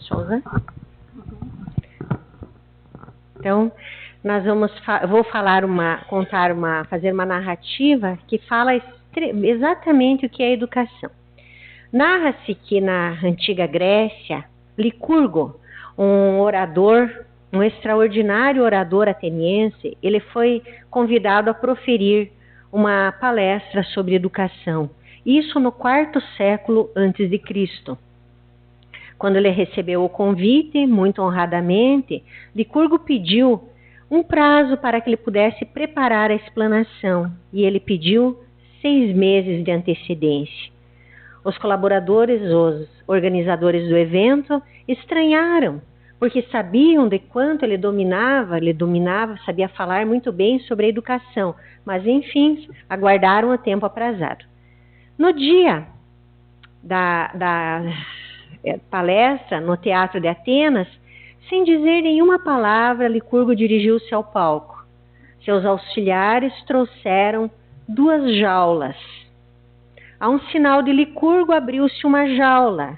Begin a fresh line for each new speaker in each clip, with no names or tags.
Souza. Então, fazer uma narrativa que fala exatamente o que é educação. Narra-se que na antiga Grécia, Licurgo, um extraordinário orador ateniense, ele foi convidado a proferir uma palestra sobre educação. Isso no 4º século antes de Cristo. Quando ele recebeu o convite, muito honradamente, Licurgo pediu um prazo para que ele pudesse preparar a explanação, e ele pediu 6 meses de antecedência. Os colaboradores, os organizadores do evento, estranharam, porque sabiam de quanto ele dominava, sabia falar muito bem sobre a educação, mas enfim, aguardaram o tempo aprazado. No dia da palestra, no Teatro de Atenas, sem dizer nenhuma palavra, Licurgo dirigiu-se ao palco. Seus auxiliares trouxeram 2 jaulas. A um sinal de Licurgo, abriu-se uma jaula,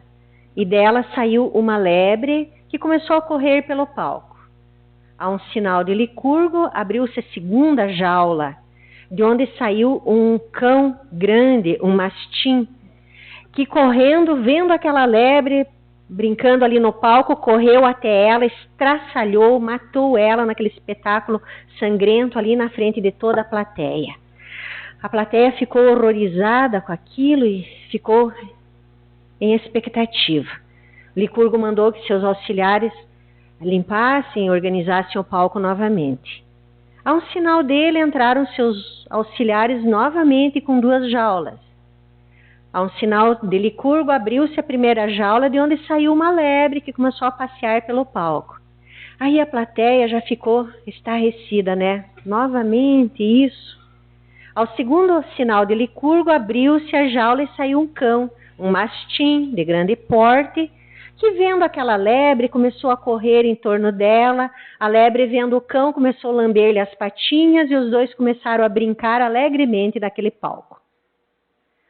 e dela saiu uma lebre que começou a correr pelo palco. A um sinal de Licurgo, abriu-se a 2ª jaula, de onde saiu um cão grande, um mastim, que correndo, vendo aquela lebre, brincando ali no palco, correu até ela, estraçalhou, matou ela naquele espetáculo sangrento ali na frente de toda a plateia. A plateia ficou horrorizada com aquilo e ficou em expectativa. Licurgo mandou que seus auxiliares limpassem e organizassem o palco novamente. A um sinal dele, entraram seus auxiliares novamente com 2 jaulas. A um sinal de Licurgo, abriu-se a 1ª jaula, de onde saiu uma lebre que começou a passear pelo palco. Aí a plateia já ficou estarrecida, né? Novamente isso. Ao 2º sinal de Licurgo, abriu-se a jaula e saiu um cão, um mastim de grande porte, que vendo aquela lebre começou a correr em torno dela. A lebre, vendo o cão, começou a lamber-lhe as patinhas e os 2 começaram a brincar alegremente naquele palco.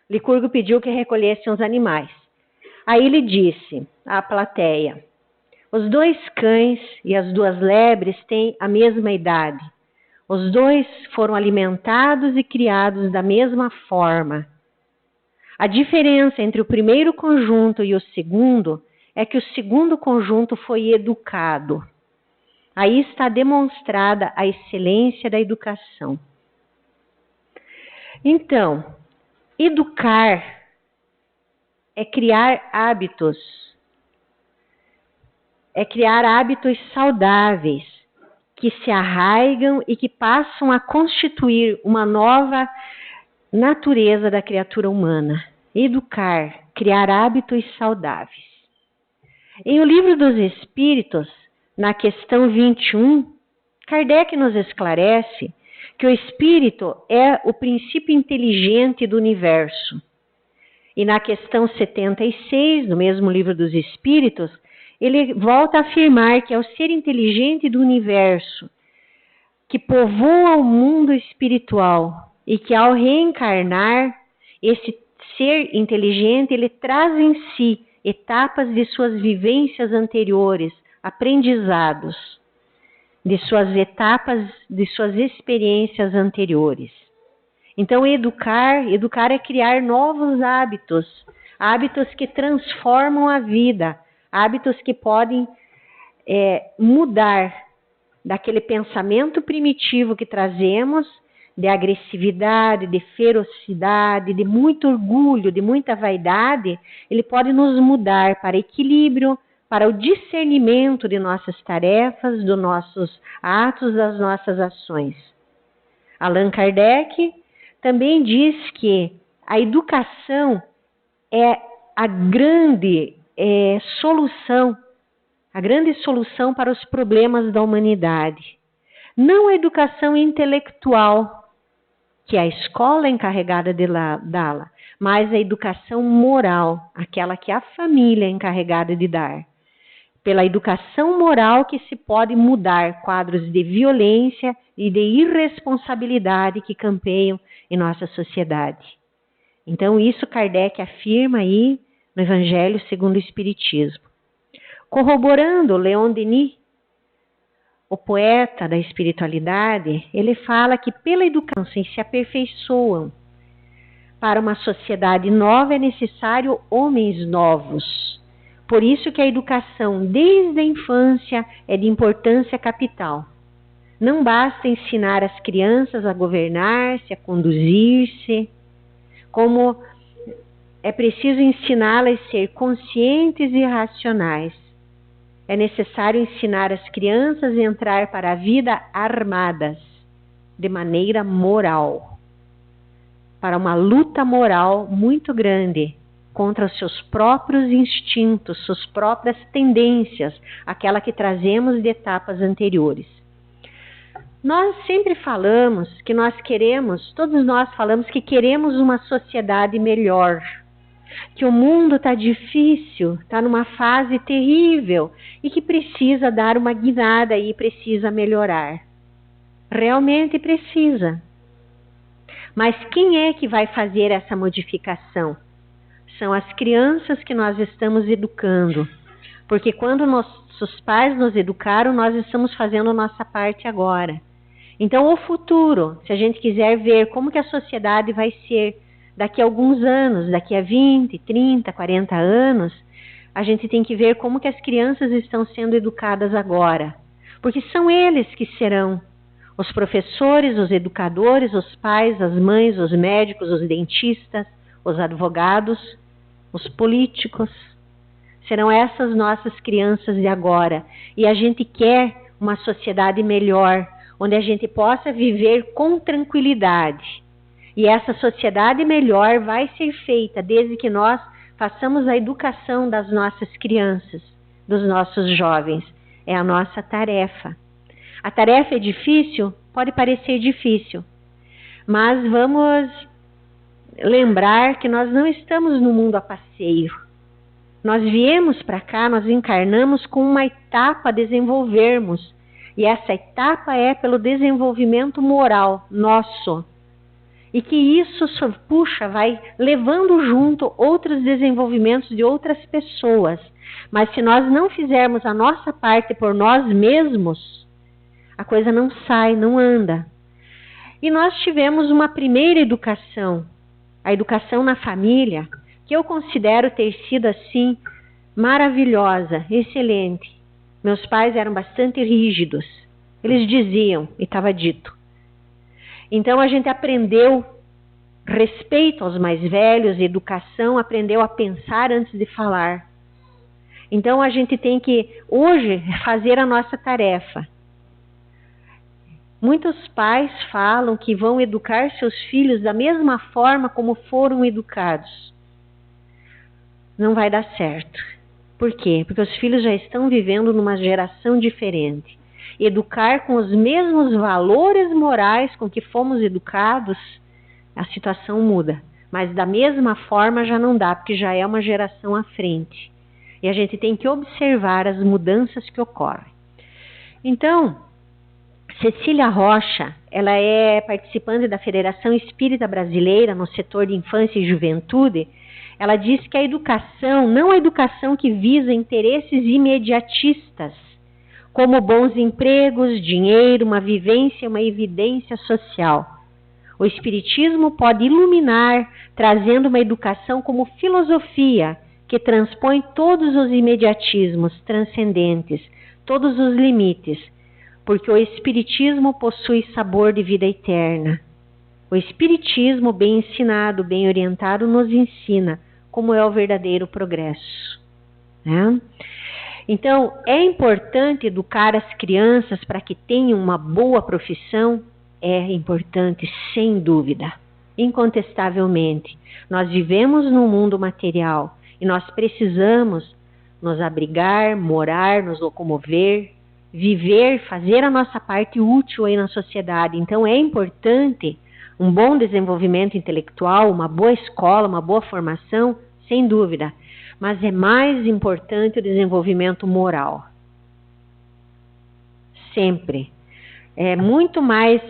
Licurgo pediu que recolhessem os animais. Aí ele disse à plateia: os 2 cães e as 2 lebres têm a mesma idade. Os 2 foram alimentados e criados da mesma forma. A diferença entre o primeiro conjunto e o segundo é que o segundo conjunto foi educado. Aí está demonstrada a excelência da educação. Então, educar é criar hábitos saudáveis, que se arraigam e que passam a constituir uma nova natureza da criatura humana. Educar, criar hábitos saudáveis. Em O Livro dos Espíritos, na questão 21, Kardec nos esclarece que o espírito é o princípio inteligente do universo. E na questão 76, do mesmo Livro dos Espíritos, ele volta a afirmar que é o ser inteligente do universo que povoa o mundo espiritual e que ao reencarnar, esse ser inteligente, ele traz em si etapas de suas vivências anteriores, aprendizados, de suas etapas, de suas experiências anteriores. Então, educar é criar novos hábitos, hábitos que transformam a vida, hábitos que podem mudar daquele pensamento primitivo que trazemos, de agressividade, de ferocidade, de muito orgulho, de muita vaidade. Ele pode nos mudar para equilíbrio, para o discernimento de nossas tarefas, dos nossos atos, das nossas ações. Allan Kardec também diz que a educação é a grande solução para os problemas da humanidade. Não a educação intelectual, que a escola é encarregada de dá-la, mas a educação moral, aquela que a família é encarregada de dar. Pela educação moral que se pode mudar quadros de violência e de irresponsabilidade que campeiam em nossa sociedade. Então, isso Kardec afirma aí no Evangelho segundo o Espiritismo. Corroborando Leon Denis, o poeta da espiritualidade, ele fala que pela educação se aperfeiçoam. Para uma sociedade nova é necessário homens novos. Por isso que a educação desde a infância é de importância capital. Não basta ensinar as crianças a governar-se, a conduzir-se, como é preciso ensiná-las a ser conscientes e racionais. É necessário ensinar as crianças a entrar para a vida armadas, de maneira moral, para uma luta moral muito grande contra os seus próprios instintos, suas próprias tendências, aquela que trazemos de etapas anteriores. Nós sempre falamos que nós queremos, todos nós falamos que queremos uma sociedade melhor, que o mundo está difícil, está numa fase terrível e que precisa dar uma guinada e precisa melhorar. Realmente precisa. Mas quem é que vai fazer essa modificação? São as crianças que nós estamos educando. Porque quando nossos pais nos educaram, nós estamos fazendo a nossa parte agora. Então, o futuro, se a gente quiser ver como que a sociedade vai ser daqui a alguns anos, daqui a 20, 30, 40 anos, a gente tem que ver como que as crianças estão sendo educadas agora. Porque são eles que serão os professores, os educadores, os pais, as mães, os médicos, os dentistas, os advogados, os políticos. Serão essas nossas crianças de agora. E a gente quer uma sociedade melhor, onde a gente possa viver com tranquilidade. E essa sociedade melhor vai ser feita desde que nós façamos a educação das nossas crianças, dos nossos jovens. É a nossa tarefa. A tarefa é difícil? Pode parecer difícil. Mas vamos lembrar que nós não estamos no mundo a passeio. Nós viemos para cá, nós encarnamos com uma etapa a desenvolvermos. E essa etapa é pelo desenvolvimento moral nosso. E que isso, puxa, vai levando junto outros desenvolvimentos de outras pessoas. Mas se nós não fizermos a nossa parte por nós mesmos, a coisa não sai, não anda. E nós tivemos uma primeira educação, a educação na família, que eu considero ter sido assim maravilhosa, excelente. Meus pais eram bastante rígidos. Eles diziam, e estava dito. Então a gente aprendeu respeito aos mais velhos, educação, aprendeu a pensar antes de falar. Então a gente tem que, hoje, fazer a nossa tarefa. Muitos pais falam que vão educar seus filhos da mesma forma como foram educados. Não vai dar certo. Por quê? Porque os filhos já estão vivendo numa geração diferente. Educar com os mesmos valores morais com que fomos educados, a situação muda. Mas da mesma forma já não dá, porque já é uma geração à frente. E a gente tem que observar as mudanças que ocorrem. Então, Cecília Rocha, ela é participante da Federação Espírita Brasileira no setor de infância e juventude. Ela diz que a educação, não a educação que visa interesses imediatistas, como bons empregos, dinheiro, uma vivência, uma evidência social. O Espiritismo pode iluminar, trazendo uma educação como filosofia, que transpõe todos os imediatismos transcendentes, todos os limites, porque o Espiritismo possui sabor de vida eterna. O Espiritismo, bem ensinado, bem orientado, nos ensina como é o verdadeiro progresso, né? Então, é importante educar as crianças para que tenham uma boa profissão? É importante, sem dúvida, incontestavelmente. Nós vivemos num mundo material e nós precisamos nos abrigar, morar, nos locomover, viver, fazer a nossa parte útil aí na sociedade. Então, é importante um bom desenvolvimento intelectual, uma boa escola, uma boa formação, sem dúvida. Mas é mais importante o desenvolvimento moral. Sempre. É muito mais,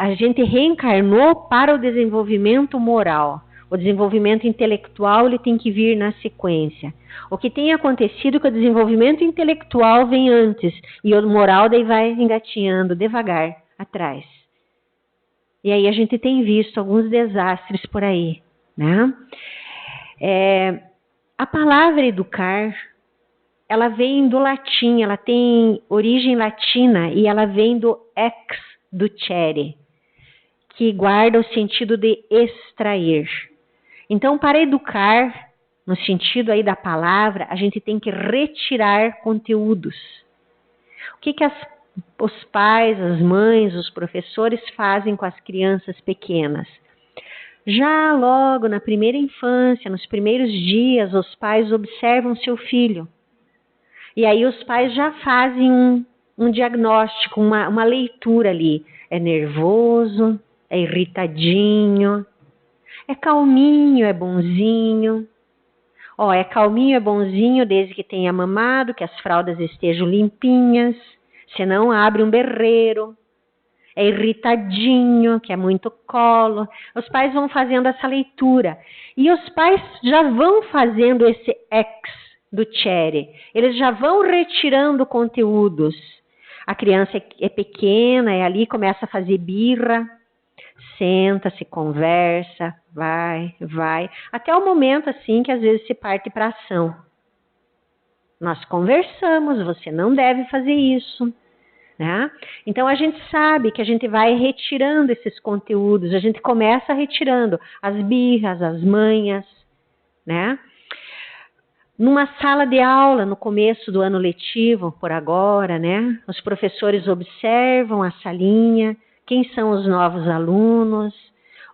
a gente reencarnou para o desenvolvimento moral. O desenvolvimento intelectual ele tem que vir na sequência. O que tem acontecido é que o desenvolvimento intelectual vem antes e o moral daí vai engatinhando devagar atrás. E aí a gente tem visto alguns desastres por aí, né? A palavra educar, ela vem do latim, ela tem origem latina e ela vem do ex ducere, que guarda o sentido de extrair. Então, para educar, no sentido aí da palavra, a gente tem que retirar conteúdos. O que os pais, as mães, os professores fazem com as crianças pequenas? Já logo na primeira infância, nos primeiros dias, os pais observam seu filho. E aí os pais já fazem um diagnóstico, uma leitura ali. É nervoso, é irritadinho, é calminho, é bonzinho. É calminho, é bonzinho desde que tenha mamado, que as fraldas estejam limpinhas, senão abre um berreiro. É irritadinho, que é muito colo. Os pais vão fazendo essa leitura. E os pais já vão fazendo esse ex ducere. Eles já vão retirando conteúdos. A criança é pequena, é ali, começa a fazer birra. Senta, se conversa, vai. Até o momento, assim, que às vezes se parte para ação. Nós conversamos, você não deve fazer isso. Né? Então, a gente sabe que a gente vai retirando esses conteúdos, a gente começa retirando as birras, as manhas, né? Numa sala de aula, no começo do ano letivo, por agora, né? Os professores observam a salinha, quem são os novos alunos,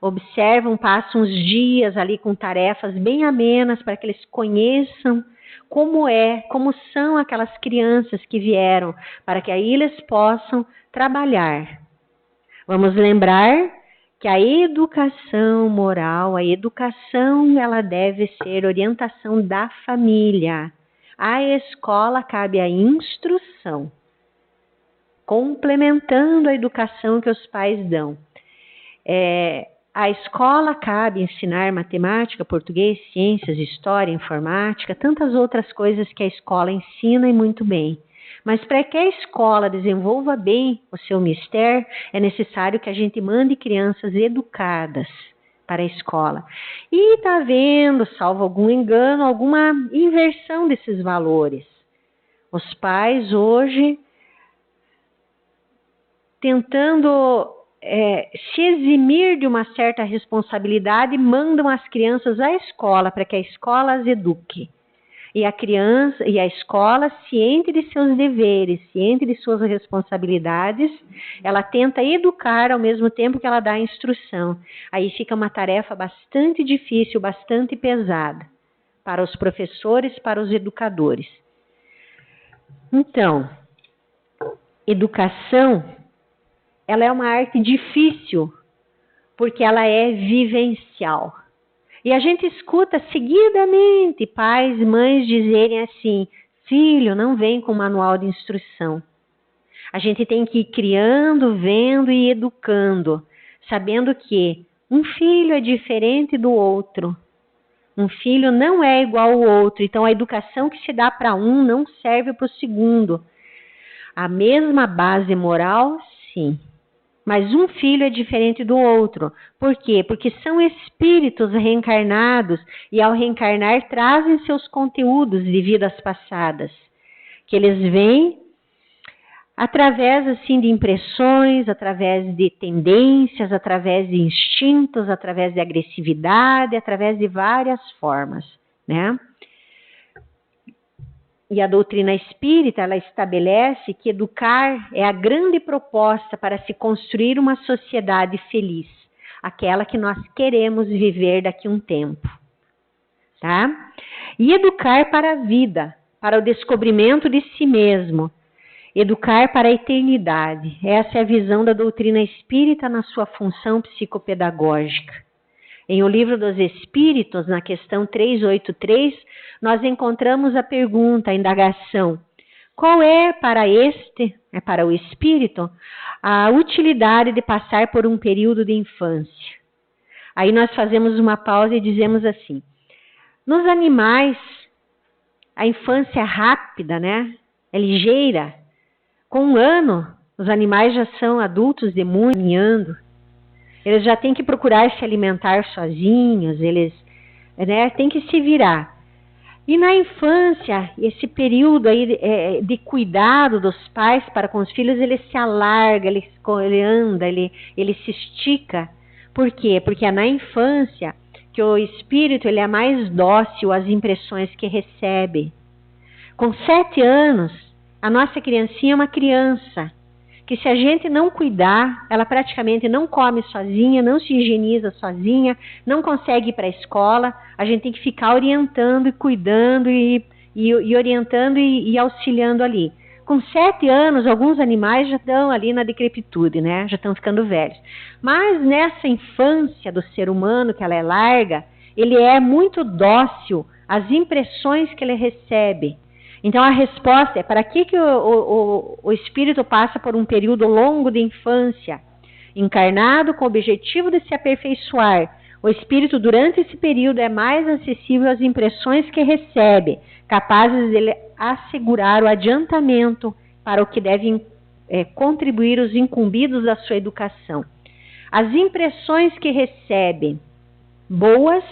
observam, passam uns dias ali com tarefas bem amenas para que eles conheçam como são aquelas crianças que vieram, para que aí eles possam trabalhar. Vamos lembrar que a educação moral, a educação, ela deve ser orientação da família. À escola cabe a instrução, complementando a educação que os pais dão. A escola cabe ensinar matemática, português, ciências, história, informática, tantas outras coisas que a escola ensina e muito bem. Mas para que a escola desenvolva bem o seu mistério, é necessário que a gente mande crianças educadas para a escola. E está havendo, salvo algum engano, alguma inversão desses valores. Os pais hoje tentando se eximir de uma certa responsabilidade, mandam as crianças à escola para que a escola as eduque. E a criança e a escola, ciente de seus deveres, ciente de suas responsabilidades, ela tenta educar ao mesmo tempo que ela dá a instrução. Aí fica uma tarefa bastante difícil, bastante pesada para os professores, para os educadores. Então, educação, ela é uma arte difícil, porque ela é vivencial. E a gente escuta seguidamente pais e mães dizerem assim: filho, não vem com manual de instrução. A gente tem que ir criando, vendo e educando, sabendo que um filho é diferente do outro. Um filho não é igual ao outro, então a educação que se dá para um não serve para o segundo. A mesma base moral, sim. Mas um filho é diferente do outro. Por quê? Porque são espíritos reencarnados e ao reencarnar trazem seus conteúdos de vidas passadas, que eles vêm através assim de impressões, através de tendências, através de instintos, através de agressividade, através de várias formas, né? E a doutrina espírita, ela estabelece que educar é a grande proposta para se construir uma sociedade feliz, aquela que nós queremos viver daqui a um tempo, tá? E educar para a vida, para o descobrimento de si mesmo, educar para a eternidade. Essa é a visão da doutrina espírita na sua função psicopedagógica. Em O Livro dos Espíritos, na questão 383, nós encontramos a pergunta, a indagação: qual é para o espírito, a utilidade de passar por um período de infância? Aí nós fazemos uma pausa e dizemos assim: nos animais, a infância é rápida, né? É ligeira. Com 1 ano, os animais já são adultos de muito, caminhando. Eles já têm que procurar se alimentar sozinhos, eles, né, têm que se virar. E na infância, esse período aí de cuidado dos pais para com os filhos, ele se alarga, ele anda, ele se estica. Por quê? Porque é na infância que o espírito ele é mais dócil às impressões que recebe. Com 7 anos, a nossa criancinha é uma criança que, se a gente não cuidar, ela praticamente não come sozinha, não se higieniza sozinha, não consegue ir para a escola. A gente tem que ficar orientando e cuidando e orientando e auxiliando ali. Com 7 anos, alguns animais já estão ali na decrepitude, né? Já estão ficando velhos. Mas nessa infância do ser humano, que ela é larga, ele é muito dócil às impressões que ele recebe. Então a resposta é: para que o espírito passa por um período longo de infância, encarnado com o objetivo de se aperfeiçoar? O espírito durante esse período é mais acessível às impressões que recebe, capazes de ele assegurar o adiantamento para o que devem contribuir os incumbidos da sua educação. As impressões que recebe, boas,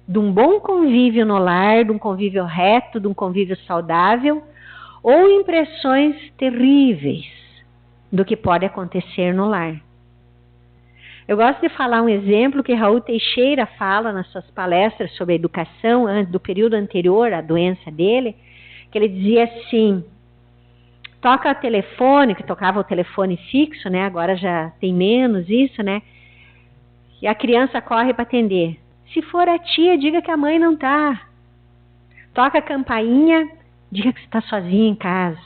de um bom convívio no lar, de um convívio reto, de um convívio saudável, ou impressões terríveis do que pode acontecer no lar. Eu gosto de falar um exemplo que Raul Teixeira fala nas suas palestras sobre a educação, do período anterior à doença dele, que ele dizia assim: toca o telefone, que tocava o telefone fixo, né? Agora já tem menos isso, né? E a criança corre para atender. Se for a tia, diga que a mãe não está. Toca a campainha, diga que você está sozinha em casa.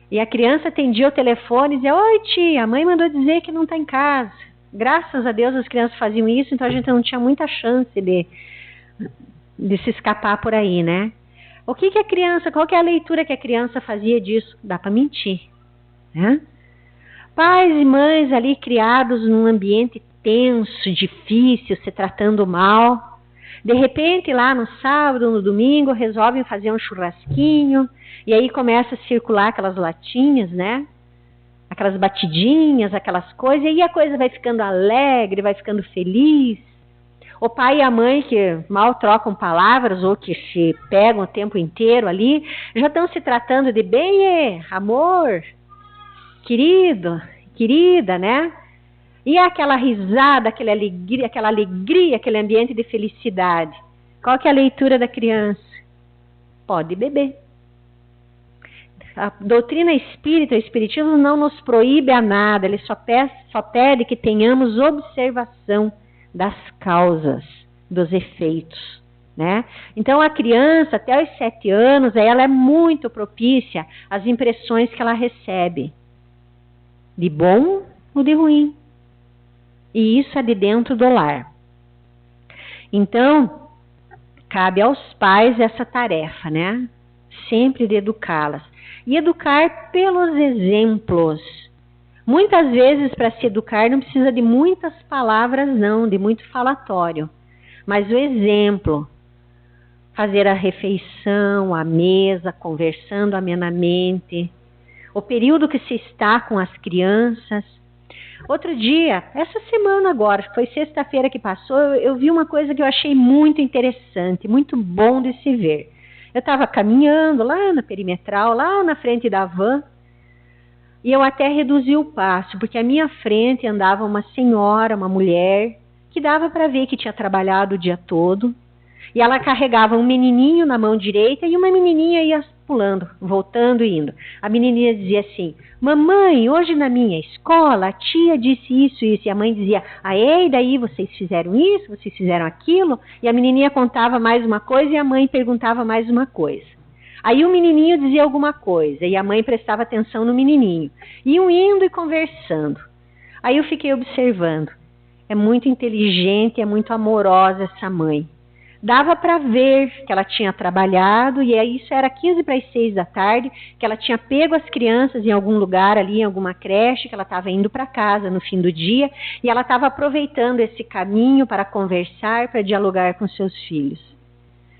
E a criança atendia o telefone e dizia: oi tia, a mãe mandou dizer que não está em casa. Graças a Deus as crianças faziam isso, então a gente não tinha muita chance de se escapar por aí, né? O que a criança, qual que é a leitura que a criança fazia disso? Dá para mentir, né? Pais e mães ali criados num ambiente tenso, difícil, se tratando mal. De repente, lá no sábado, no domingo, resolvem fazer um churrasquinho, e aí começa a circular aquelas latinhas, né? Aquelas batidinhas, aquelas coisas, e aí a coisa vai ficando alegre, vai ficando feliz. O pai e a mãe, que mal trocam palavras ou que se pegam o tempo inteiro ali, já estão se tratando de bem, amor, querido, querida, né? E aquela risada, aquela alegria, aquele ambiente de felicidade. Qual que é a leitura da criança? Pode beber. A doutrina espírita, o espiritismo não nos proíbe a nada, ele só pede que tenhamos observação das causas, dos efeitos, né? Então a criança, até os 7 anos, ela é muito propícia às impressões que ela recebe, de bom ou de ruim. E isso é de dentro do lar. Então, cabe aos pais essa tarefa, né? Sempre de educá-las. E educar pelos exemplos. Muitas vezes, para se educar, não precisa de muitas palavras, não, de muito falatório. Mas o exemplo, fazer a refeição, a mesa, conversando amenamente, o período que se está com as crianças. Outro dia, essa semana agora, foi sexta-feira que passou, eu vi uma coisa que eu achei muito interessante, muito bom de se ver. Eu estava caminhando lá na perimetral, lá na frente da van, e eu até reduzi o passo, porque à minha frente andava uma senhora, uma mulher, que dava para ver que tinha trabalhado o dia todo, e ela carregava um menininho na mão direita e uma menininha ia pulando, voltando e indo. A menininha dizia assim: mamãe, hoje na minha escola a tia disse isso e isso. E a mãe dizia: e daí vocês fizeram isso, vocês fizeram aquilo? E a menininha contava mais uma coisa e a mãe perguntava mais uma coisa. Aí o menininho dizia alguma coisa e a mãe prestava atenção no menininho. Iam indo e conversando. Aí eu fiquei observando. É muito inteligente, é muito amorosa essa mãe. dava para ver que ela tinha trabalhado, e aí isso era 15 para as 6 da tarde, que ela tinha pego as crianças em algum lugar ali, em alguma creche, que ela estava indo para casa no fim do dia, e ela estava aproveitando esse caminho para conversar, para dialogar com seus filhos.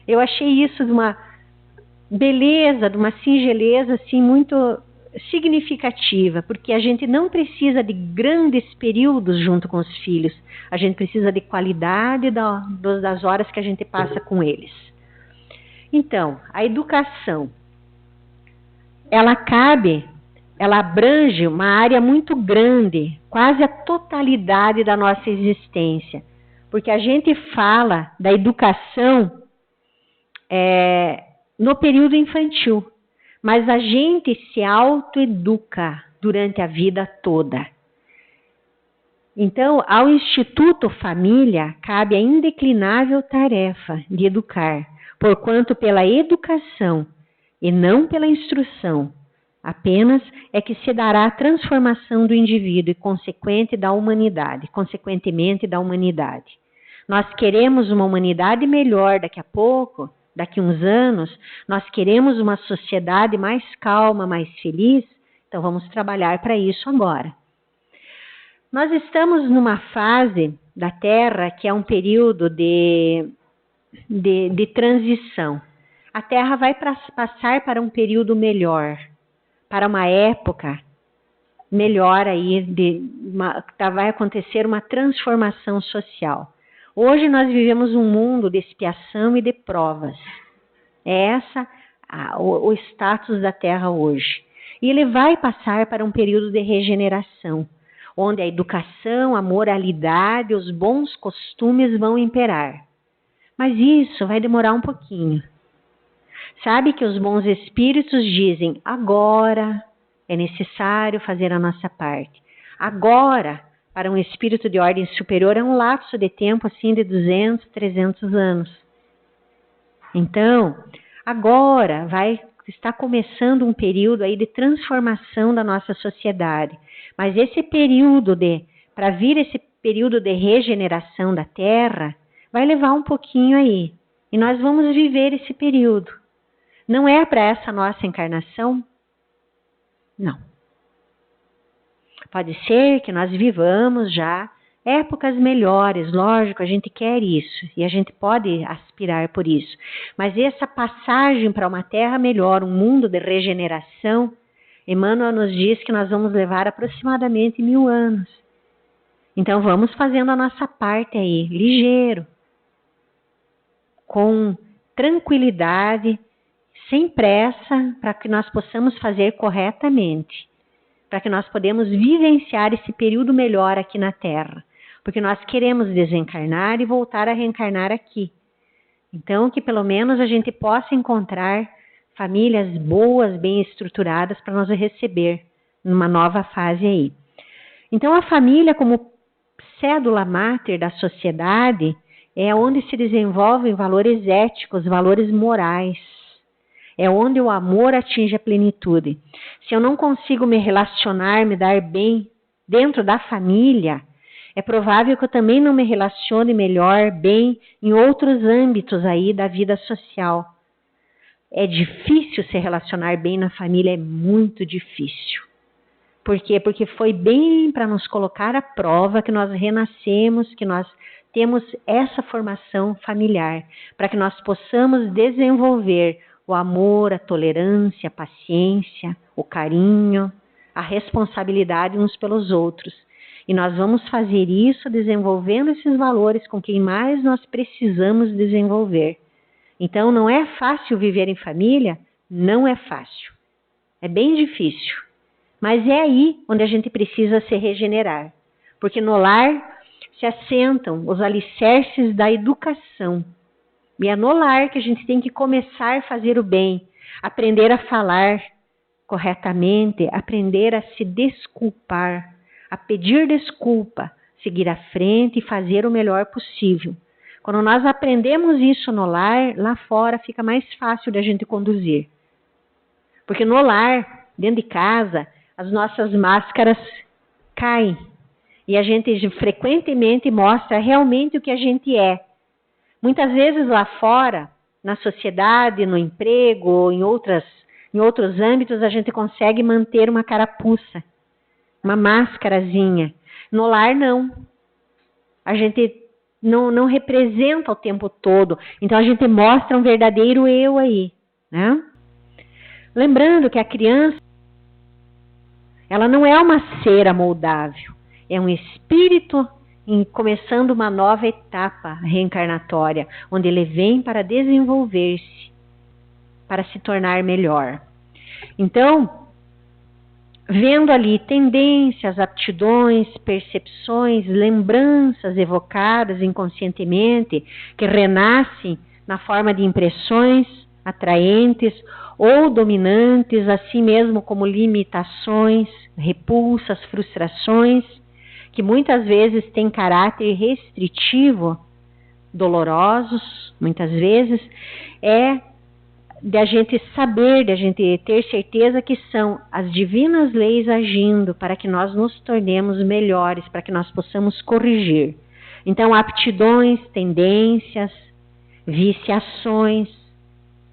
Eu achei isso de uma beleza, de uma singeleza assim, muito significativa, porque a gente não precisa de grandes períodos junto com os filhos, a gente precisa de qualidade das horas que a gente passa com eles. Então, a educação, ela abrange uma área muito grande, quase a totalidade da nossa existência, porque a gente fala da educação no período infantil, mas a gente se autoeduca durante a vida toda. Então, ao Instituto Família cabe a indeclinável tarefa de educar, porquanto pela educação e não pela instrução, apenas é que se dará a transformação do indivíduo e consequentemente da humanidade. Nós queremos uma humanidade melhor daqui a pouco, daqui a uns anos, nós queremos uma sociedade mais calma, mais feliz, então vamos trabalhar para isso agora. Nós estamos numa fase da Terra que é um período de transição. A Terra vai passar para um período melhor, para uma época melhor aí, vai acontecer uma transformação social. Hoje nós vivemos um mundo de expiação e de provas. É o status da Terra hoje. E ele vai passar para um período de regeneração, onde a educação, a moralidade, os bons costumes vão imperar. Mas isso vai demorar um pouquinho. Sabe que os bons espíritos dizem, agora é necessário fazer a nossa parte. Agora, para um espírito de ordem superior, é um lapso de tempo assim de 200, 300 anos. Então, agora está começando um período aí de transformação da nossa sociedade. Mas esse período para vir esse período de regeneração da Terra, vai levar um pouquinho aí. E nós vamos viver esse período. Não é para essa nossa encarnação? Não. Pode ser que nós vivamos já épocas melhores, lógico, a gente quer isso e a gente pode aspirar por isso. Mas essa passagem para uma terra melhor, um mundo de regeneração, Emmanuel nos diz que nós vamos levar aproximadamente 1000 anos. Então vamos fazendo a nossa parte aí, ligeiro, com tranquilidade, sem pressa, para que nós possamos fazer corretamente, para que nós podemos vivenciar esse período melhor aqui na Terra. Porque nós queremos desencarnar e voltar a reencarnar aqui. Então, que pelo menos a gente possa encontrar famílias boas, bem estruturadas para nós receber numa nova fase aí. Então, a família como cédula máter da sociedade é onde se desenvolvem valores éticos, valores morais. É onde o amor atinge a plenitude. Se eu não consigo me relacionar, me dar bem dentro da família, é provável que eu também não me relacione melhor, bem, em outros âmbitos aí da vida social. É difícil se relacionar bem na família, é muito difícil. Por quê? Porque foi bem para nos colocar à prova que nós renascemos, que nós temos essa formação familiar, para que nós possamos desenvolver o amor, a tolerância, a paciência, o carinho, a responsabilidade uns pelos outros. E nós vamos fazer isso desenvolvendo esses valores com quem mais nós precisamos desenvolver. Então, não é fácil viver em família? Não é fácil. É bem difícil. Mas é aí onde a gente precisa se regenerar. Porque no lar se assentam os alicerces da educação. E é no lar que a gente tem que começar a fazer o bem, aprender a falar corretamente, aprender a se desculpar, a pedir desculpa, seguir à frente e fazer o melhor possível. Quando nós aprendemos isso no lar, lá fora fica mais fácil de a gente conduzir. Porque no lar, dentro de casa, as nossas máscaras caem. E a gente frequentemente mostra realmente o que a gente é. Muitas vezes lá fora, na sociedade, no emprego, em outros âmbitos, a gente consegue manter uma carapuça, uma máscarazinha. No lar, não. A gente não representa o tempo todo. Então, a gente mostra um verdadeiro eu aí, né? Lembrando que a criança, ela não é uma cera moldável. É um espírito começando uma nova etapa reencarnatória, onde ele vem para desenvolver-se, para se tornar melhor. Então, vendo ali tendências, aptidões, percepções, lembranças evocadas inconscientemente, que renascem na forma de impressões atraentes ou dominantes, assim mesmo como limitações, repulsas, frustrações, que muitas vezes têm caráter restritivo, dolorosos, muitas vezes, é de a gente saber, de a gente ter certeza que são as divinas leis agindo para que nós nos tornemos melhores, para que nós possamos corrigir. Então, aptidões, tendências, viciações,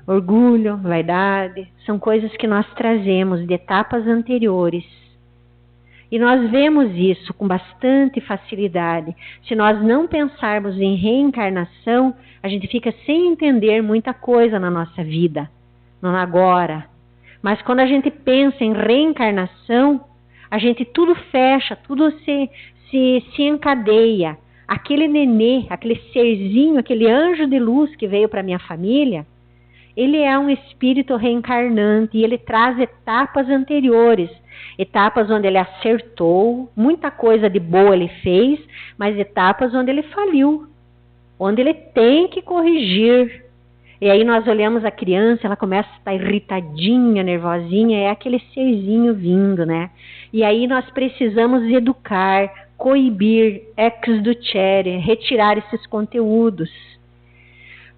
orgulho, vaidade, são coisas que nós trazemos de etapas anteriores. E nós vemos isso com bastante facilidade. Se nós não pensarmos em reencarnação, a gente fica sem entender muita coisa na nossa vida, no agora. Mas quando a gente pensa em reencarnação, a gente tudo fecha, tudo se encadeia. Aquele nenê, aquele serzinho, aquele anjo de luz que veio para minha família, ele é um espírito reencarnante e ele traz etapas anteriores, etapas onde ele acertou, muita coisa de boa ele fez, mas etapas onde ele faliu, onde ele tem que corrigir. E aí nós olhamos a criança, ela começa a estar irritadinha, nervosinha, é aquele serzinho vindo, né? E aí nós precisamos educar, coibir, exducere, retirar esses conteúdos.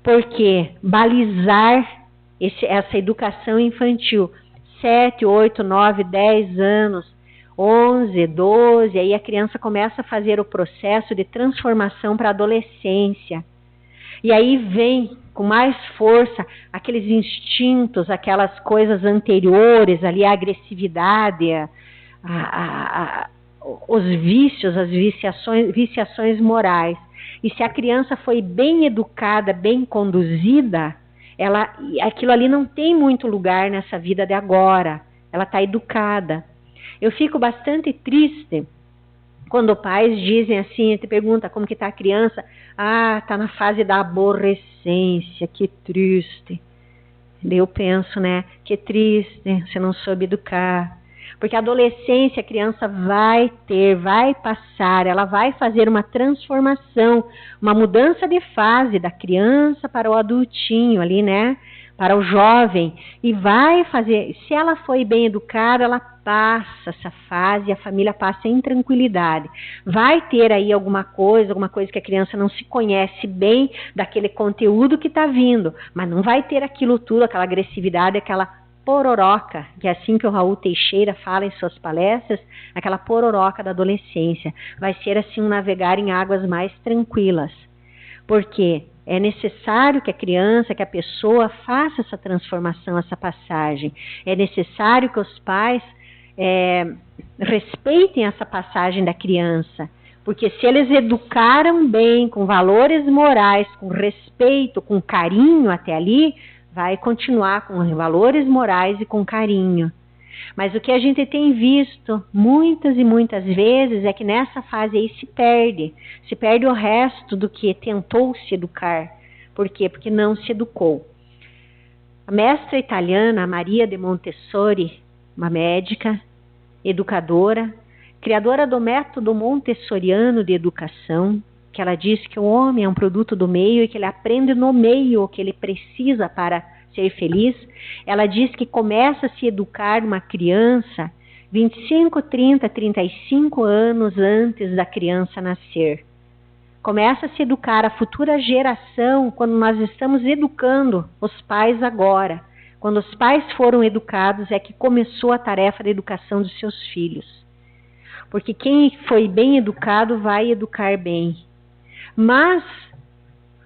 Porque balizar essa educação infantil, 7, 8, 9, 10 anos, 11, 12, aí a criança começa a fazer o processo de transformação para a adolescência. E aí vem com mais força aqueles instintos, aquelas coisas anteriores, ali a agressividade, os vícios, as viciações morais. E se a criança foi bem educada, bem conduzida, aquilo ali não tem muito lugar nessa vida de agora. Ela está educada. Eu fico bastante triste quando pais dizem assim, te pergunta como que está a criança. Ah, está na fase da aborrecência, que triste. Daí eu penso, né, que triste, você não soube educar. Porque a adolescência, a criança vai passar, ela vai fazer uma transformação, uma mudança de fase da criança para o adultinho ali, né? Para o jovem. E vai fazer, se ela foi bem educada, ela passa essa fase, a família passa em tranquilidade. Vai ter aí alguma coisa que a criança não se conhece bem daquele conteúdo que está vindo, mas não vai ter aquilo tudo, aquela agressividade, aquela pororoca, que é assim que o Raul Teixeira fala em suas palestras, aquela pororoca da adolescência. Vai ser assim um navegar em águas mais tranquilas. Porque é necessário que a criança, que a pessoa faça essa transformação, essa passagem. É necessário que os pais respeitem essa passagem da criança. Porque se eles educaram bem, com valores morais, com respeito, com carinho até ali, vai continuar com valores morais e com carinho. Mas o que a gente tem visto muitas e muitas vezes é que nessa fase aí se perde o resto do que tentou se educar. Por quê? Porque não se educou. A mestra italiana Maria de Montessori, uma médica, educadora, criadora do método montessoriano de educação, que ela diz que o homem é um produto do meio e que ele aprende no meio o que ele precisa para ser feliz. Ela diz que começa a se educar uma criança 25, 30, 35 anos antes da criança nascer. Começa a se educar a futura geração quando nós estamos educando os pais agora. Quando os pais foram educados é que começou a tarefa da educação dos seus filhos. Porque quem foi bem educado vai educar bem. Mas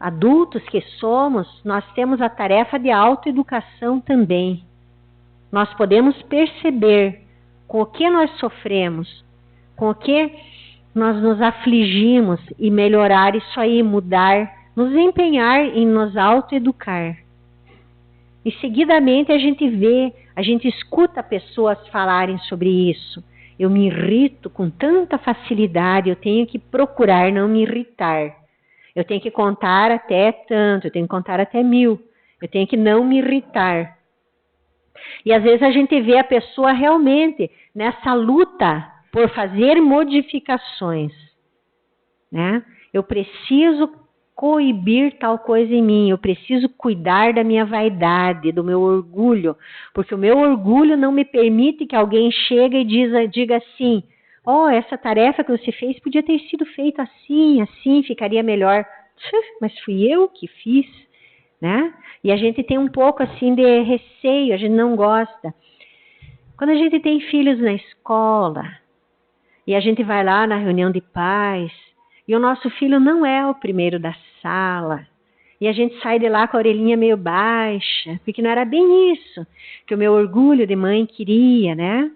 adultos que somos, nós temos a tarefa de autoeducação também. Nós podemos perceber com o que nós sofremos, com o que nós nos afligimos e melhorar isso aí, mudar, nos empenhar em nos autoeducar. E seguidamente a gente escuta pessoas falarem sobre isso. Eu me irrito com tanta facilidade, eu tenho que procurar não me irritar. Eu tenho que contar até tanto, eu tenho que contar até 1000. Eu tenho que não me irritar. E às vezes a gente vê a pessoa realmente nessa luta por fazer modificações, né? Eu preciso coibir tal coisa em mim, eu preciso cuidar da minha vaidade, do meu orgulho, porque o meu orgulho não me permite que alguém chegue e diga assim, essa tarefa que você fez podia ter sido feita assim, assim, ficaria melhor. Mas fui eu que fiz, né? E a gente tem um pouco assim de receio, a gente não gosta. Quando a gente tem filhos na escola, e a gente vai lá na reunião de pais, e o nosso filho não é o primeiro da sala, e a gente sai de lá com a orelhinha meio baixa, porque não era bem isso que o meu orgulho de mãe queria, né?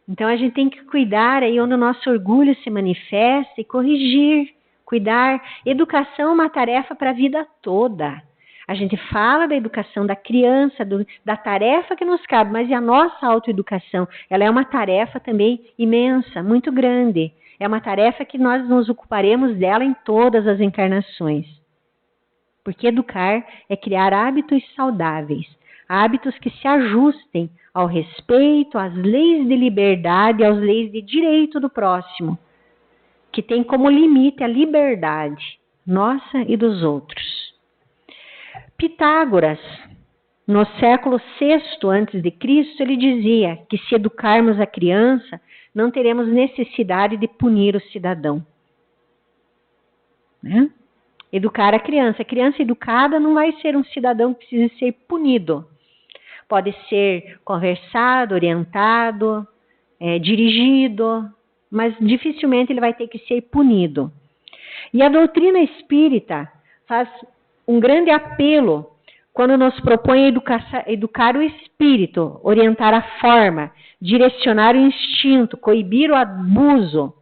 Então a gente tem que cuidar aí onde o nosso orgulho se manifesta e corrigir, cuidar. Educação é uma tarefa para a vida toda. A gente fala da educação da criança, da tarefa que nos cabe, mas e a nossa autoeducação? Ela é uma tarefa também imensa, muito grande. É uma tarefa que nós nos ocuparemos dela em todas as encarnações. Porque educar é criar hábitos saudáveis, hábitos que se ajustem ao respeito, às leis de liberdade, às leis de direito do próximo, que tem como limite a liberdade nossa e dos outros. Pitágoras, no século VI a.C., ele dizia que se educarmos a criança, não teremos necessidade de punir o cidadão. Né? Educar a criança educada não vai ser um cidadão que precisa ser punido. Pode ser conversado, orientado, dirigido, mas dificilmente ele vai ter que ser punido. E a doutrina espírita faz um grande apelo quando nos propõe educar o espírito, orientar a forma, direcionar o instinto, coibir o abuso,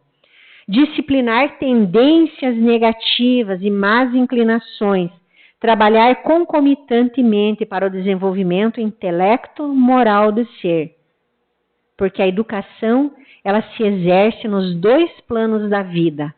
disciplinar tendências negativas e más inclinações, trabalhar concomitantemente para o desenvolvimento intelecto moral do ser. Porque a educação, ela se exerce nos 2 planos da vida.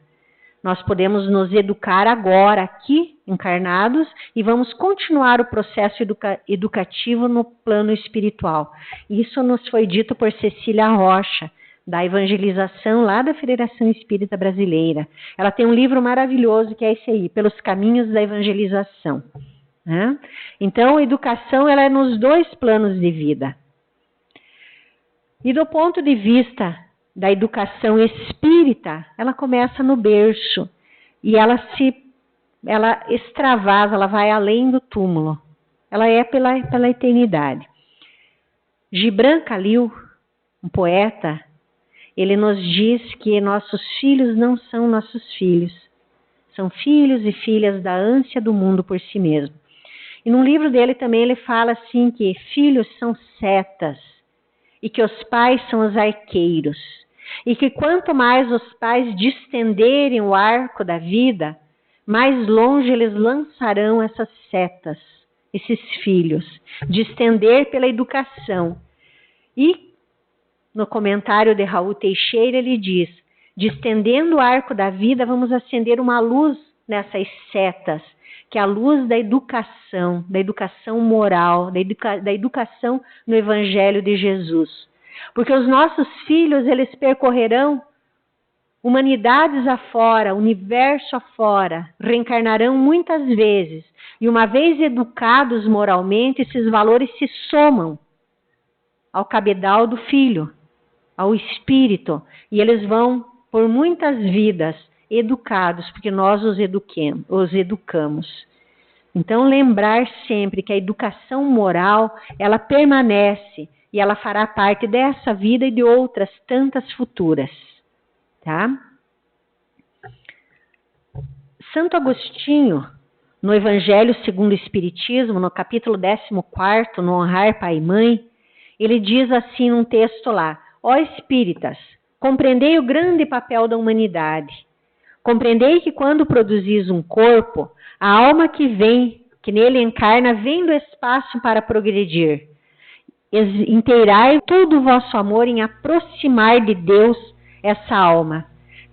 Nós podemos nos educar agora, aqui, encarnados, e vamos continuar o processo educativo no plano espiritual. Isso nos foi dito por Cecília Rocha, da evangelização lá da Federação Espírita Brasileira. Ela tem um livro maravilhoso que é esse aí, Pelos Caminhos da Evangelização. Né? Então, a educação ela é nos 2 planos de vida. E do ponto de vista da educação espírita, ela começa no berço e ela extravasa, ela vai além do túmulo. Ela é pela eternidade. Gibran Khalil, um poeta, ele nos diz que nossos filhos não são nossos filhos. São filhos e filhas da ânsia do mundo por si mesmo. E num livro dele também ele fala assim que filhos são setas e que os pais são os arqueiros. E que quanto mais os pais distenderem o arco da vida, mais longe eles lançarão essas setas, esses filhos, distender pela educação. E no comentário de Raul Teixeira ele diz, distendendo o arco da vida, vamos acender uma luz nessas setas, que é a luz da educação moral, da educação no Evangelho de Jesus. Porque os nossos filhos, eles percorrerão humanidades afora, universo afora, reencarnarão muitas vezes. E uma vez educados moralmente, esses valores se somam ao cabedal do filho, ao espírito. E eles vão, por muitas vidas, educados, porque nós os educamos. Então, lembrar sempre que a educação moral, ela permanece e ela fará parte dessa vida e de outras tantas futuras. Tá? Santo Agostinho, no Evangelho segundo o Espiritismo, no capítulo 14, no Honrar Pai e Mãe, ele diz assim num texto lá: ó espíritas, compreendei o grande papel da humanidade. Compreendei que quando produzis um corpo, a alma que nele encarna, vem do espaço para progredir. Inteirai todo o vosso amor em aproximar de Deus essa alma.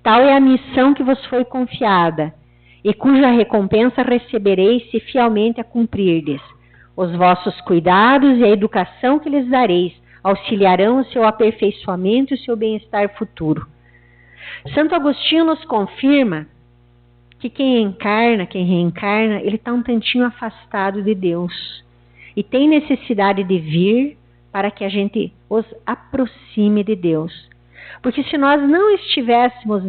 Tal é a missão que vos foi confiada, e cuja recompensa recebereis se fielmente a cumprirdes. Os vossos cuidados e a educação que lhes dareis auxiliarão o seu aperfeiçoamento e o seu bem-estar futuro. Santo Agostinho nos confirma que quem reencarna, ele está um tantinho afastado de Deus e tem necessidade de vir para que a gente os aproxime de Deus. Porque se nós não estivéssemos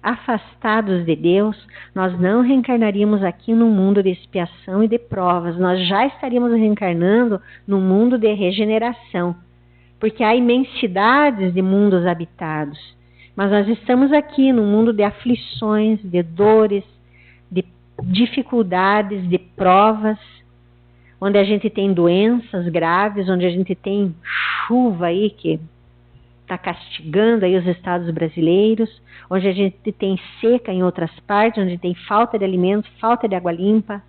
afastados de Deus, nós não reencarnaríamos aqui no mundo de expiação e de provas. Nós já estaríamos reencarnando no mundo de regeneração. Porque há imensidades de mundos habitados. Mas nós estamos aqui no mundo de aflições, de dores, de dificuldades, de provas, onde a gente tem doenças graves, onde a gente tem chuva aí que está castigando aí os estados brasileiros, onde a gente tem seca em outras partes, onde tem falta de alimentos, falta de água limpa,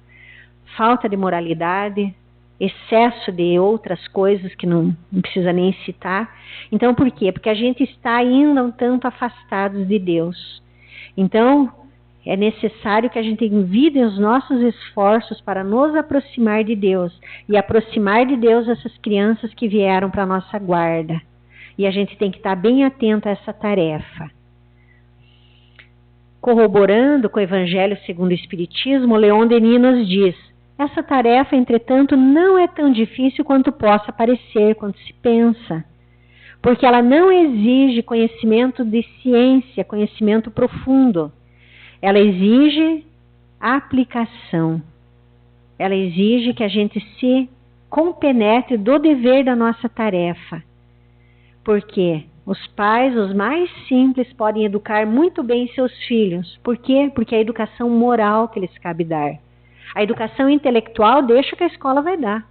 falta de moralidade, excesso de outras coisas que não precisa nem citar. Então, por quê? Porque a gente está ainda um tanto afastados de Deus. Então, é necessário que a gente envie os nossos esforços para nos aproximar de Deus e aproximar de Deus essas crianças que vieram para a nossa guarda. E a gente tem que estar bem atento a essa tarefa. Corroborando com o Evangelho segundo o Espiritismo, Leon Denis nos diz: essa tarefa, entretanto, não é tão difícil quanto possa parecer, quanto se pensa, porque ela não exige conhecimento de ciência, conhecimento profundo. Ela exige aplicação. Ela exige que a gente se compenetre do dever da nossa tarefa. Porque os pais, os mais simples, podem educar muito bem seus filhos. Por quê? Porque é a educação moral que lhes cabe dar. A educação intelectual deixa que a escola vai dar.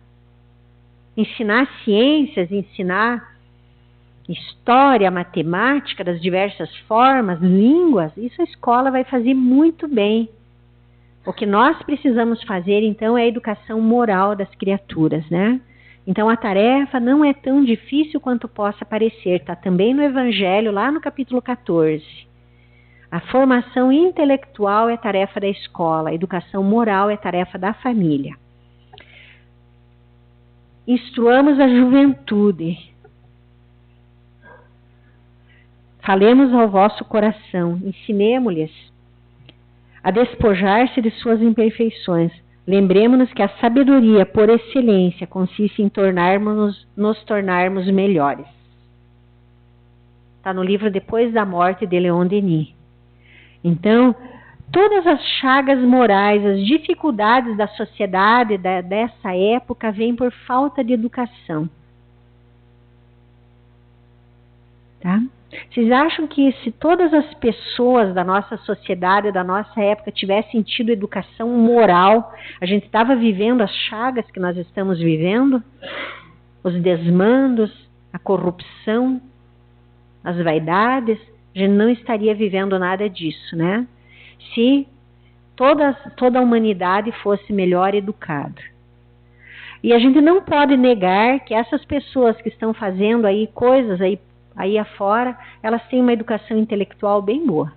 Ensinar ciências, ensinar história, matemática, das diversas formas, línguas, isso a escola vai fazer muito bem. O que nós precisamos fazer, então, é a educação moral das criaturas, né? Então, a tarefa não é tão difícil quanto possa parecer. Está também no Evangelho, lá no capítulo 14. A formação intelectual é tarefa da escola, a educação moral é tarefa da família. Instruamos a juventude. Falemos ao vosso coração, ensinemo-lhes a despojar-se de suas imperfeições. Lembremos-nos que a sabedoria, por excelência, consiste em nos tornarmos melhores. Está no livro Depois da Morte, de Leon Denis. Então, todas as chagas morais, as dificuldades da sociedade dessa época vêm por falta de educação. Tá? Vocês acham que se todas as pessoas da nossa sociedade, da nossa época, tivessem tido educação moral, a gente estava vivendo as chagas que nós estamos vivendo? Os desmandos, a corrupção, as vaidades? A gente não estaria vivendo nada disso, né? Se toda a humanidade fosse melhor educada. E a gente não pode negar que essas pessoas que estão fazendo aí coisas aí afora, elas têm uma educação intelectual bem boa.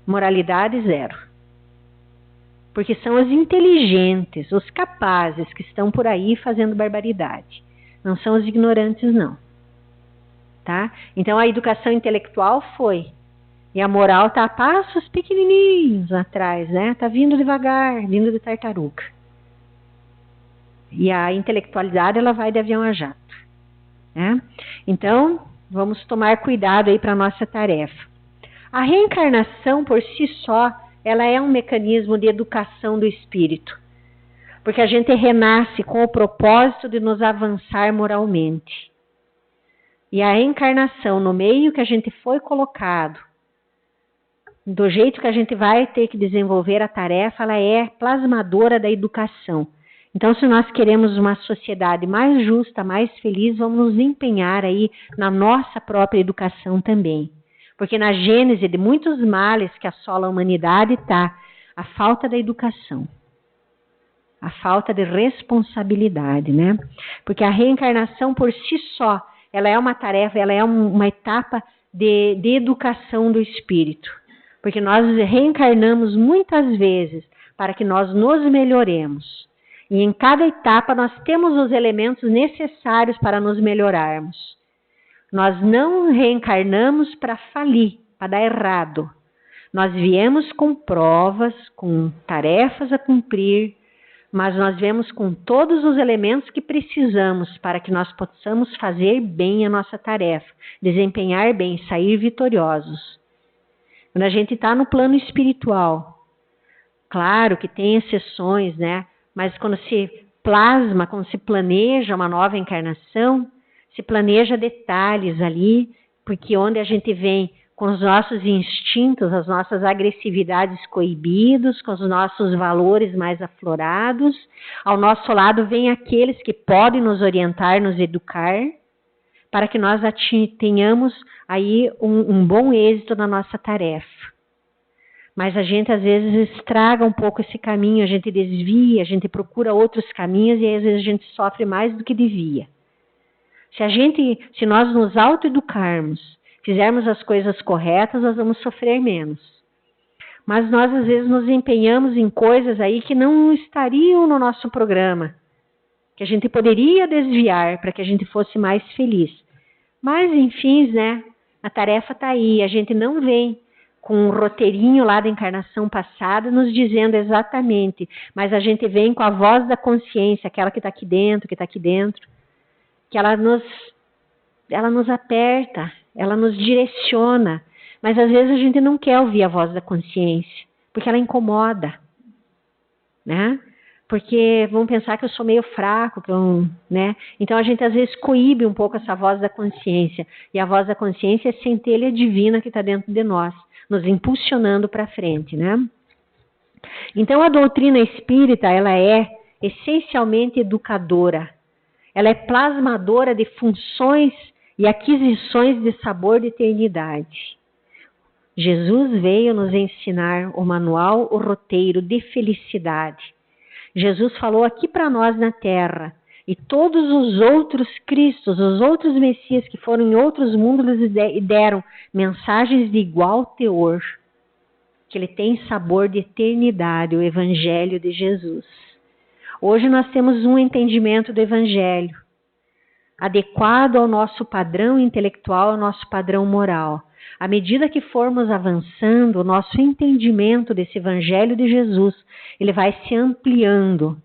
Moralidade zero. Porque são os inteligentes, os capazes que estão por aí fazendo barbaridade. Não são os ignorantes, não. Tá? Então a educação intelectual foi. E a moral está a passos pequenininhos atrás, né? Está vindo devagar, vindo de tartaruga. E a intelectualidade, ela vai de avião a jato. Né? Então, vamos tomar cuidado aí para a nossa tarefa. A reencarnação por si só, ela é um mecanismo de educação do espírito. Porque a gente renasce com o propósito de nos avançar moralmente. E a reencarnação, no meio que a gente foi colocado, do jeito que a gente vai ter que desenvolver a tarefa, ela é plasmadora da educação. Então, se nós queremos uma sociedade mais justa, mais feliz, vamos nos empenhar aí na nossa própria educação também. Porque na gênese de muitos males que assolam a humanidade está a falta da educação, a falta de responsabilidade, né? Porque a reencarnação por si só, ela é uma tarefa, ela é uma etapa de educação do espírito. Porque nós reencarnamos muitas vezes para que nós nos melhoremos. E em cada etapa nós temos os elementos necessários para nos melhorarmos. Nós não reencarnamos para falir, para dar errado. Nós viemos com provas, com tarefas a cumprir, mas nós viemos com todos os elementos que precisamos para que nós possamos fazer bem a nossa tarefa, desempenhar bem, sair vitoriosos. Quando a gente está no plano espiritual, claro que tem exceções, né? Mas quando se plasma, quando se planeja uma nova encarnação, se planeja detalhes ali, porque onde a gente vem com os nossos instintos, as nossas agressividades coibidos, com os nossos valores mais aflorados, ao nosso lado vem aqueles que podem nos orientar, nos educar, para que nós tenhamos aí um bom êxito na nossa tarefa. Mas a gente às vezes estraga um pouco esse caminho, a gente desvia, a gente procura outros caminhos e às vezes a gente sofre mais do que devia. Se nós nos autoeducarmos, fizermos as coisas corretas, nós vamos sofrer menos. Mas nós às vezes nos empenhamos em coisas aí que não estariam no nosso programa, que a gente poderia desviar para que a gente fosse mais feliz. Mas, enfim, né, a tarefa está aí, a gente não vem com um roteirinho lá da encarnação passada nos dizendo exatamente, mas a gente vem com a voz da consciência, aquela que está aqui dentro, que ela nos aperta, ela nos direciona, mas às vezes a gente não quer ouvir a voz da consciência, porque ela incomoda, né? Porque vão pensar que eu sou meio fraco, né? Então a gente às vezes coíbe um pouco essa voz da consciência, e a voz da consciência é a centelha divina que está dentro de nós, nos impulsionando para frente, né? Então a doutrina espírita, ela é essencialmente educadora, ela é plasmadora de funções e aquisições de sabor de eternidade. Jesus veio nos ensinar o manual, o roteiro de felicidade. Jesus falou aqui para nós na Terra, e todos os outros Cristos, os outros Messias que foram em outros mundos, eles deram mensagens de igual teor, que ele tem sabor de eternidade, o Evangelho de Jesus. Hoje nós temos um entendimento do Evangelho, adequado ao nosso padrão intelectual, ao nosso padrão moral. À medida que formos avançando, o nosso entendimento desse Evangelho de Jesus, ele vai se ampliando,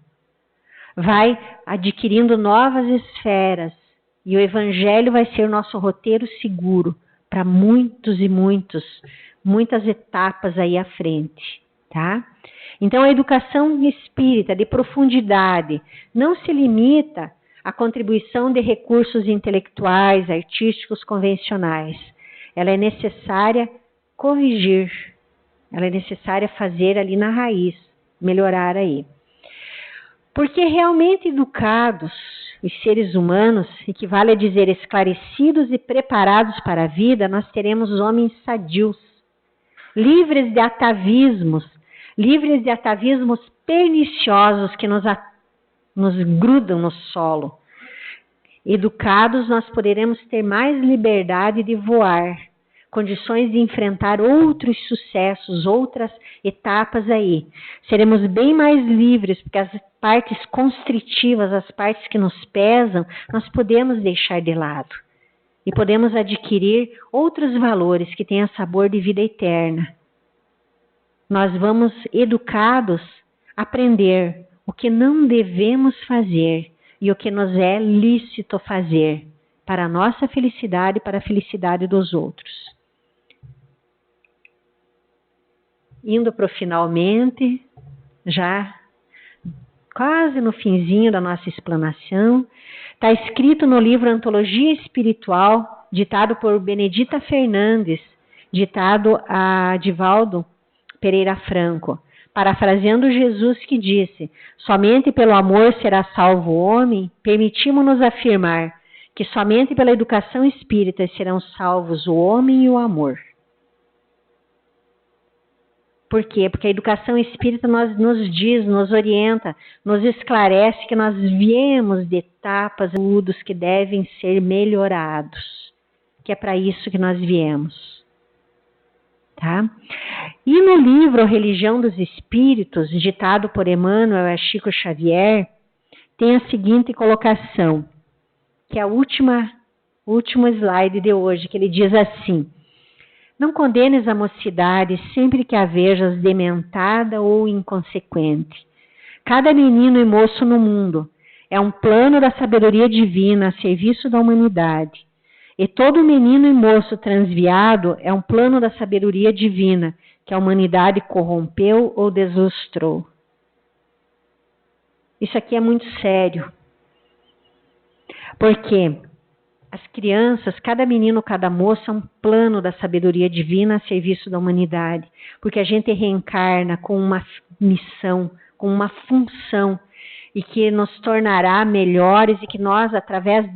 vai adquirindo novas esferas, e o Evangelho vai ser o nosso roteiro seguro para muitas etapas aí à frente, tá? Então a educação espírita de profundidade não se limita à contribuição de recursos intelectuais, artísticos, convencionais. Ela é necessária corrigir, ela é necessária fazer ali na raiz, melhorar aí. Porque realmente educados, os seres humanos, equivale a dizer esclarecidos e preparados para a vida, nós teremos homens sadios, livres de atavismos perniciosos que nos grudam no solo. Educados, nós poderemos ter mais liberdade de voar, condições de enfrentar outros sucessos, outras etapas aí. Seremos bem mais livres, porque as partes constritivas, as partes que nos pesam, nós podemos deixar de lado. E podemos adquirir outros valores que tenham sabor de vida eterna. Nós vamos, educados, aprender o que não devemos fazer e o que nos é lícito fazer para a nossa felicidade e para a felicidade dos outros. Indo para o finalmente, já quase no finzinho da nossa explanação, está escrito no livro Antologia Espiritual, ditado por Benedita Fernandes, ditado a Divaldo Pereira Franco, parafraseando Jesus que disse: somente pelo amor será salvo o homem, permitimos-nos afirmar que somente pela educação espírita serão salvos o homem e o amor. Por quê? Porque a educação espírita nos diz, nos orienta, nos esclarece que nós viemos de etapas, mudos que devem ser melhorados. Que é para isso que nós viemos. Tá? E no livro A Religião dos Espíritos, ditado por Emmanuel Chico Xavier, tem a seguinte colocação, que é a último slide de hoje, que ele diz assim: não condenes a mocidade sempre que a vejas dementada ou inconsequente. Cada menino e moço no mundo é um plano da sabedoria divina a serviço da humanidade. E todo menino e moço transviado é um plano da sabedoria divina que a humanidade corrompeu ou deslustrou. Isso aqui é muito sério. Porque as crianças, cada menino, cada moça é um plano da sabedoria divina a serviço da humanidade. Porque a gente reencarna com uma missão, com uma função, e que nos tornará melhores e que nós, através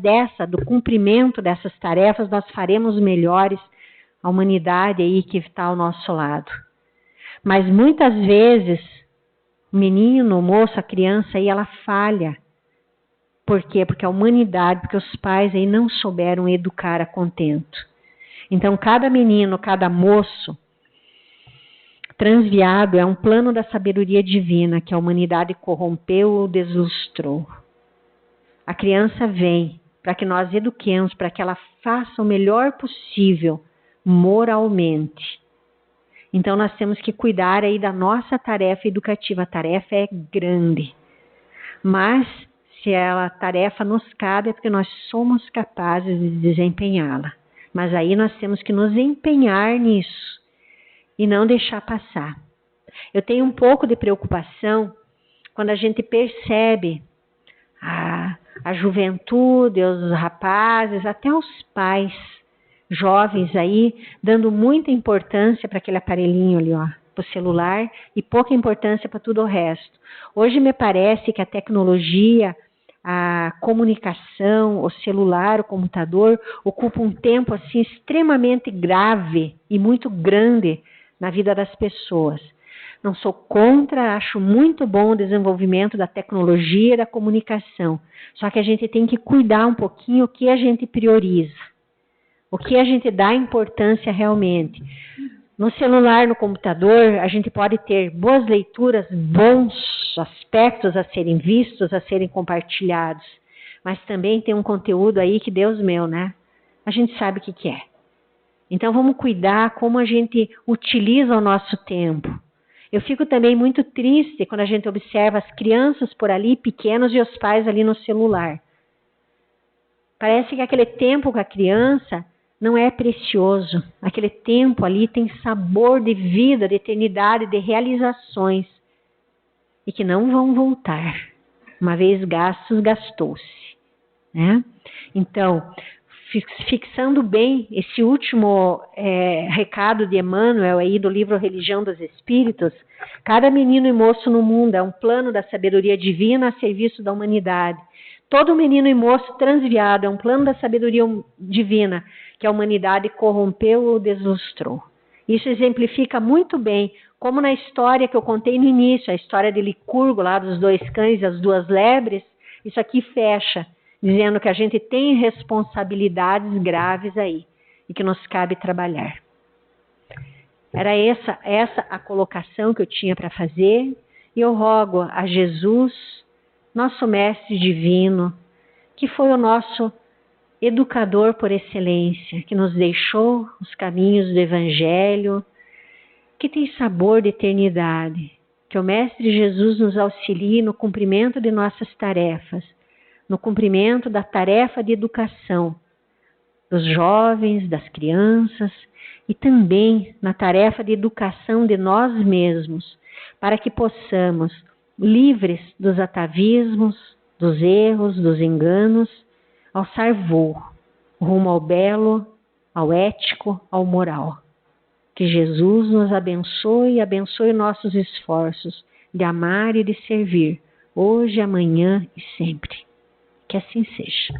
do cumprimento dessas tarefas, nós faremos melhores a humanidade aí que está ao nosso lado. Mas muitas vezes, o menino, o moço, a criança aí, ela falha. Por quê? Porque a humanidade, porque os pais aí não souberam educar a contento. Então, cada menino, cada moço transviado é um plano da sabedoria divina que a humanidade corrompeu ou deslustrou. A criança vem para que nós eduquemos, para que ela faça o melhor possível moralmente. Então, nós temos que cuidar aí da nossa tarefa educativa. A tarefa é grande. Mas, se a tarefa nos cabe, é porque nós somos capazes de desempenhá-la. Mas aí nós temos que nos empenhar nisso e não deixar passar. Eu tenho um pouco de preocupação quando a gente percebe a juventude, os rapazes, até os pais jovens aí, dando muita importância para aquele aparelhinho ali, ó, para o celular, e pouca importância para tudo o resto. Hoje me parece que a tecnologia, a comunicação, o celular, o computador, ocupa um tempo assim extremamente grave e muito grande na vida das pessoas. Não sou contra, acho muito bom o desenvolvimento da tecnologia e da comunicação. Só que a gente tem que cuidar um pouquinho o que a gente prioriza, o que a gente dá importância realmente. No celular, no computador, a gente pode ter boas leituras, bons aspectos a serem vistos, a serem compartilhados. Mas também tem um conteúdo aí que, Deus meu, né? A gente sabe o que é. Então, vamos cuidar como a gente utiliza o nosso tempo. Eu fico também muito triste quando a gente observa as crianças por ali, pequenos, e os pais ali no celular. Parece que aquele tempo com a criança não é precioso. Aquele tempo ali tem sabor de vida, de eternidade, de realizações. E que não vão voltar. Uma vez gastos, gastou-se. Né? Então, fixando bem esse último recado de Emmanuel aí do livro Religião dos Espíritos, cada menino e moço no mundo é um plano da sabedoria divina a serviço da humanidade. Todo menino e moço transviado é um plano da sabedoria divina que a humanidade corrompeu ou deslustrou. Isso exemplifica muito bem, como na história que eu contei no início, a história de Licurgo, lá dos 2 cães e as 2 lebres, isso aqui fecha, dizendo que a gente tem responsabilidades graves aí e que nos cabe trabalhar. Era essa a colocação que eu tinha para fazer, e eu rogo a Jesus, nosso Mestre Divino, que foi o nosso educador por excelência, que nos deixou os caminhos do Evangelho, que tem sabor de eternidade, que o Mestre Jesus nos auxilie no cumprimento de nossas tarefas, no cumprimento da tarefa de educação dos jovens, das crianças e também na tarefa de educação de nós mesmos, para que possamos, livres dos atavismos, dos erros, dos enganos, alçar voo rumo ao belo, ao ético, ao moral. Que Jesus nos abençoe e abençoe nossos esforços de amar e de servir, hoje, amanhã e sempre. Que assim seja.